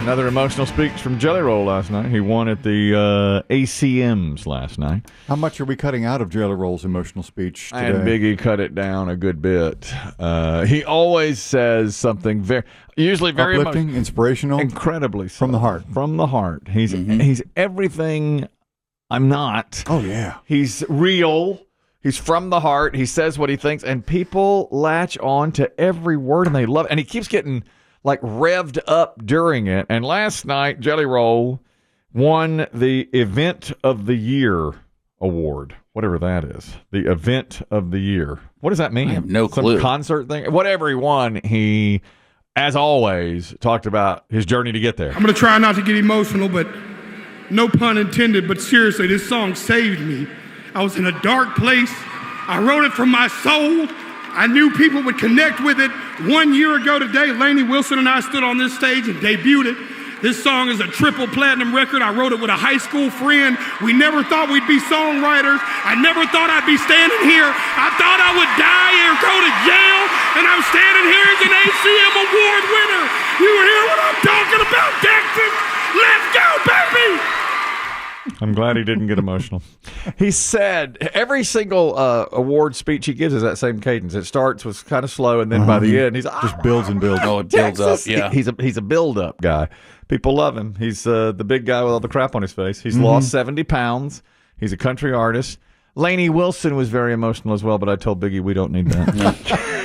Another emotional speech from Jelly Roll last night. He won at the ACMs last night. How much are we cutting out of Jelly Roll's emotional speech today? And Biggie cut it down a good bit. He always says something usually very uplifting, inspirational, incredibly so. From the heart. From the heart. He's everything I'm not. Oh yeah. He's real. He's from the heart. He says what he thinks, and people latch on to every word, and they love it. And he keeps getting like revved up during it. And last night, Jelly Roll won the Event of the Year award, whatever that is. The Event of the Year. What does that mean? I have no clue. Some concert thing? Whatever he won, he, as always, talked about his journey to get there. I'm going to try not to get emotional, but no pun intended, but seriously, this song saved me. I was in a dark place. I wrote it from my soul. I knew people would connect with it. 1 year ago today, Lainey Wilson and I stood on this stage and debuted it. This song is a triple platinum record. I wrote it with a high school friend. We never thought we'd be songwriters. I never thought I'd be standing here. I thought I would die or go to jail, and I'm standing here as an ACM Award winner. You hear what I'm talking about, Texas? Let's go, baby! I'm glad he didn't get emotional. He said every single award speech he gives is that same cadence. It starts with kind of slow, and then by the end, he's just builds and builds. Oh, it builds up. Yeah, he's a build-up guy. People love him. He's the big guy with all the crap on his face. He's lost 70 pounds. He's a country artist. Lainey Wilson was very emotional as well, but I told Biggie we don't need that.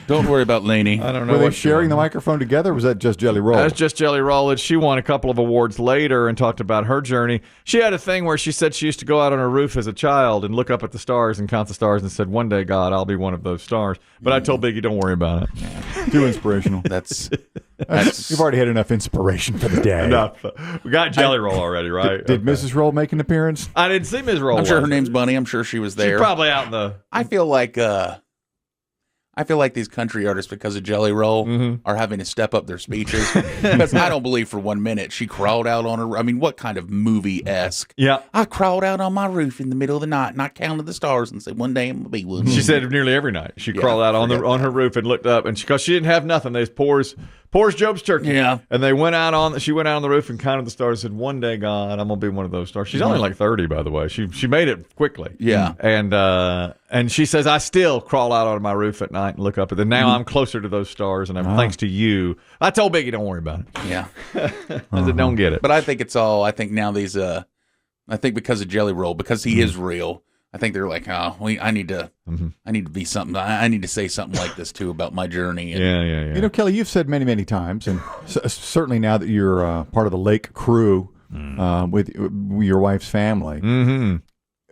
Don't worry about Lainey. I don't know. Were they sharing the microphone together, or was that just Jelly Roll? That's just Jelly Roll. She won a couple of awards later and talked about her journey. She had a thing where she said she used to go out on her roof as a child and look up at the stars and count the stars and said, one day, God, I'll be one of those stars. But I told Biggie, don't worry about it. Too inspirational. That's You've already had enough inspiration for the day. Enough. We got Jelly Roll already, right? Did Mrs. Roll make an appearance? I didn't see Ms. Roll. I'm sure her name's Bunny. I'm sure she was there. She's probably out in the... I feel like these country artists, because of Jelly Roll, are having to step up their speeches. Because I don't believe for 1 minute she crawled out on her. I mean, what kind of movie-esque? Yeah. I crawled out on my roof in the middle of the night and I counted the stars and said, one day I'm going to be one. She said nearly every night. She crawled out on her roof and looked up, and because she didn't have nothing, they pours Job's turkey. Yeah. And she went out on the roof and counted the stars and said, one day, God, I'm going to be one of those stars. She's only like 30, by the way. She made it quickly. Yeah. And she said, I still crawl out on my roof at night and look up at them. Now I'm closer to those stars, and I'm thanks to you. I told Biggie, don't worry about it. Yeah. I said, don't get it. But I think I think now these, I think because of Jelly Roll, because he is real, I think they're like, I need to be something. I need to say something like this too about my journey. And, yeah. You know, Kelly, you've said many, many times, and certainly now that you're part of the Lake crew with your wife's family. Mm-hmm.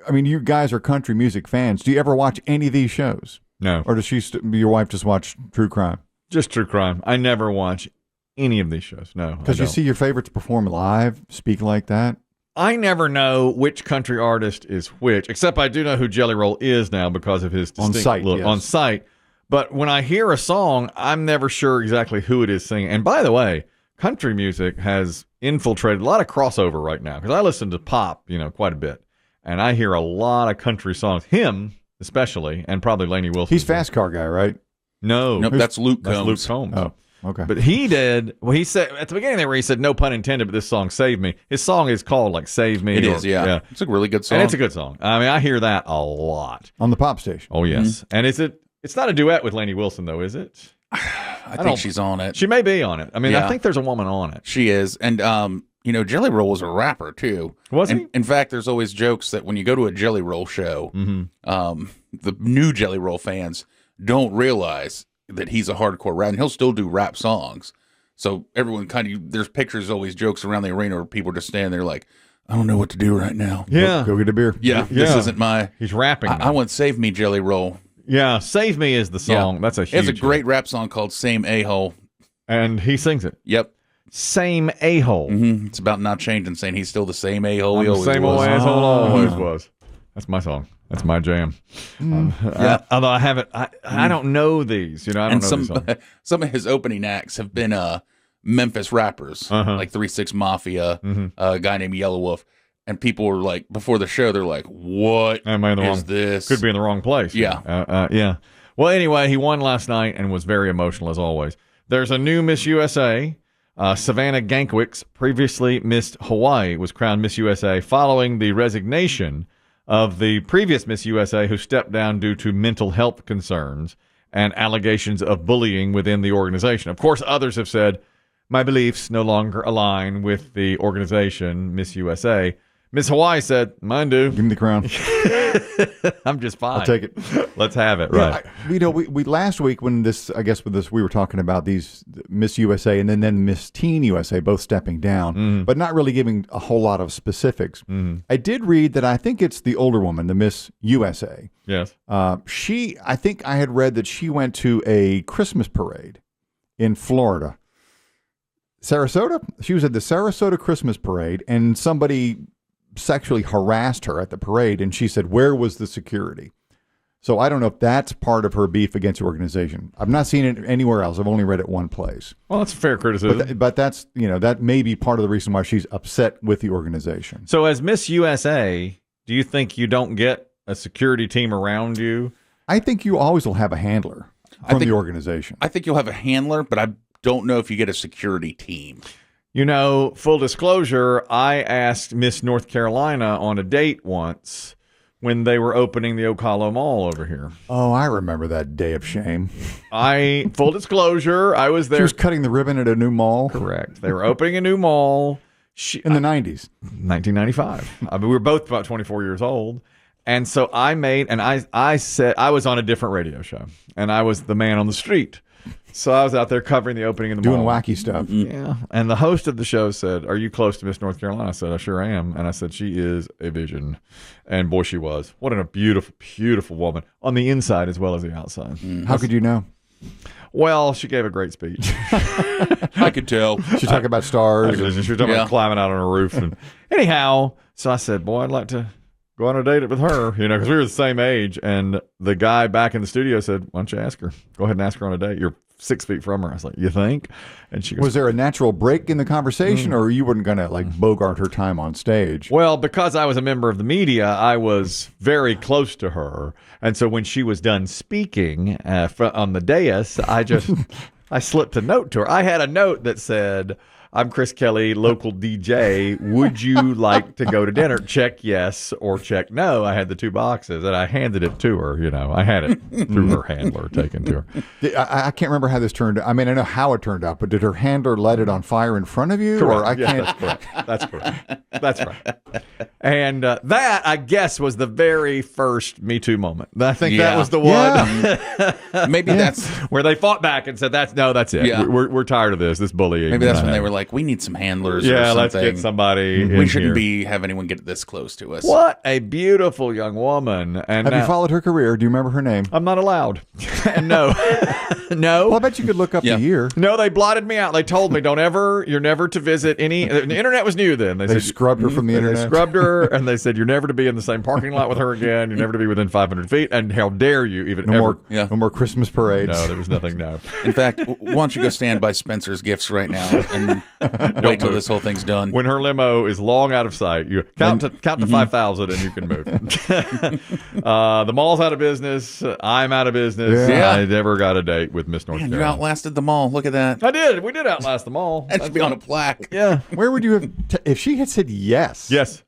I mean, you guys are country music fans. Do you ever watch any of these shows? No. Or does your wife just watch true crime? Just true crime. I never watch any of these shows. No. Because you see your favorites perform live, speak like that. I never know which country artist is which, except I do know who Jelly Roll is now because of his distinct look on site. But when I hear a song, I'm never sure exactly who it is singing. And by the way, country music has infiltrated a lot of crossover right now because I listen to pop, quite a bit. And I hear a lot of country songs, him especially, and probably Lainey Wilson. He's Fast Car Guy, right? No. Nope, that's Luke Combs. That's Luke Combs. Oh. Okay. But he did, he said, at the beginning there where he said, no pun intended, but this song saved me. His song is called like Save Me. It is, yeah. It's a really good song. And it's a good song. I mean, I hear that a lot. On the pop station. Oh, yes. And it's not a duet with Lainey Wilson, though, is it? I think she's on it. She may be on it. I mean, I think there's a woman on it. She is. And, Jelly Roll was a rapper, too. Was he? In fact, there's always jokes that when you go to a Jelly Roll show, the new Jelly Roll fans don't realize that he's a hardcore rap, and he'll still do rap songs. So everyone there's pictures, always jokes around the arena where people are just standing there like, I don't know what to do right now. Yeah. Go get a beer. Yeah. This isn't my... He's rapping. I want Save Me, Jelly Roll. Yeah, Save Me is the song. Yeah. That's a huge... It's a great rap song called Same A-Hole. And he sings it. Yep. Same a-hole. Mm-hmm. It's about not changing, saying he's still the same a-hole he always was. Same old asshole always was. That's my song. That's my jam. Although I haven't, I don't know these. I don't know these songs. Some of his opening acts have been Memphis rappers, like 3 6 Mafia, a guy named Yellow Wolf. And people were like, before the show, they're like, what is this? Could be in the wrong place. Yeah. Yeah. Well, anyway, he won last night and was very emotional as always. There's a new Miss USA. Savannah Gankwicks, previously Miss Hawaii, was crowned Miss USA following the resignation of the previous Miss USA, who stepped down due to mental health concerns and allegations of bullying within the organization. Of course, others have said, my beliefs no longer align with the organization, Miss USA. Miss Hawaii said, mine do. Give me the crown. I'm just fine. I'll take it. Let's have it. Right. We last week when we were talking about these Miss USA and then Miss Teen USA both stepping down, but not really giving a whole lot of specifics. I did read that I think it's the older woman, the Miss USA. Yes. I think I had read that she went to a Christmas parade in Florida. Sarasota? She was at the Sarasota Christmas parade, and somebody sexually harassed her at the parade, and she said, where was the security? So I don't know if that's part of her beef against the organization. I've not seen it anywhere else. I've only read it one place. Well, that's a fair criticism. But that's, that may be part of the reason why she's upset with the organization. So as Miss USA, do you think you don't get a security team around you? I think you always will have a handler from the organization. I think you'll have a handler, but I don't know if you get a security team. Full disclosure, I asked Miss North Carolina on a date once when they were opening the Ocala Mall over here. Oh, I remember that day of shame. Full disclosure, I was there. She was cutting the ribbon at a new mall. Correct. They were opening a new mall. In the 90s. 1995. I mean, we were both about 24 years old. And so I said, I was on a different radio show, and I was the man on the street. So I was out there covering the opening of the mall. Doing wacky stuff. Yeah. And the host of the show said, are you close to Miss North Carolina? I said, I sure am. And I said, she is a vision. And boy, she was. What a beautiful, beautiful woman on the inside as well as the outside. How could you know? Well, she gave a great speech. I could tell. She talked about stars. She was talking about climbing out on a roof. And anyhow, so I said, boy, I'd like to go on a date with her, because we were the same age. And the guy back in the studio said, why don't you ask her? Go ahead and ask her on a date. You're 6 feet from her. I was like, you think? And she goes, was there a natural break in the conversation, or you weren't going to bogart her time on stage? Well, because I was a member of the media, I was very close to her. And so when she was done speaking on the dais, I slipped a note to her. I had a note that said, I'm Chris Kelly, local DJ. Would you like to go to dinner? Check yes or check no. I had the two boxes, and I handed it to her. I had it through her handler taken to her. I can't remember how this turned out. I mean, I know how it turned out, but did her handler light it on fire in front of you? Correct. Or I can't. That's correct. That's right. And that, I guess, was the very first Me Too moment. I think that was the one. Yeah. Maybe that's where they fought back and said, that's it. Yeah. We're tired of this bullying. Maybe that's when they were like, we need some handlers or something. Let's get somebody We shouldn't have anyone get this close to us. What a beautiful young woman. And have you followed her career? Do you remember her name? I'm not allowed. No. No. Well, I bet you could look up the year. No, they blotted me out. They told me, you're never to visit any. The internet was new then. They scrubbed her from the internet. They scrubbed her, and they said, you're never to be in the same parking lot with her again. You're never to be within 500 feet. And how dare you even no more Christmas parades. No, there was nothing. No. In fact, why don't you go stand by Spencer's Gifts right now and wait till this whole thing's done. When her limo is long out of sight, you count to 5,000 and you can move. The mall's out of business. I'm out of business. Yeah. I never got a date with Miss North Carolina. You outlasted the mall. Look at that. I did. We did outlast the mall. That should be on a plaque. Yeah. Where would you have, if she had said yes? Yes.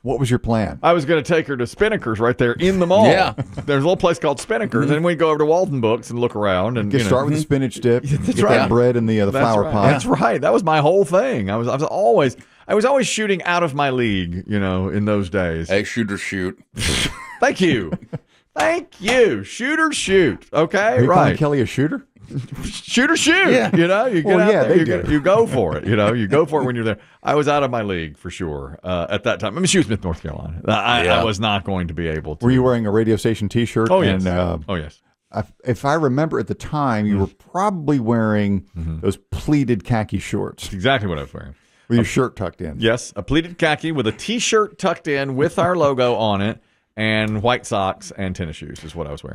What was your plan? I was going to take her to Spinnaker's right there in the mall. Yeah. There's a little place called Spinnaker's, and we'd go over to Walton Books and look around. And start with the spinach dip. That's get that bread in the flower pot. That's right. That was my whole thing. I was always shooting out of my league, in those days. Hey, shoot or shoot. Thank you. Thank you. Shoot or shoot. Okay, Are you calling Kelly a shooter? Shoot or shoot. Yeah. You get out there. You go for it. You go for it when you're there. I was out of my league for sure at that time. I mean, she was Smith, North Carolina. I was not going to be able to. Were you wearing a radio station T-shirt? Oh, yes. Yes. If I remember at the time, you were probably wearing those pleated khaki shorts. That's exactly what I was wearing. With your shirt tucked in. Yes, a pleated khaki with a T-shirt tucked in with our logo on it, and white socks and tennis shoes is what I was wearing.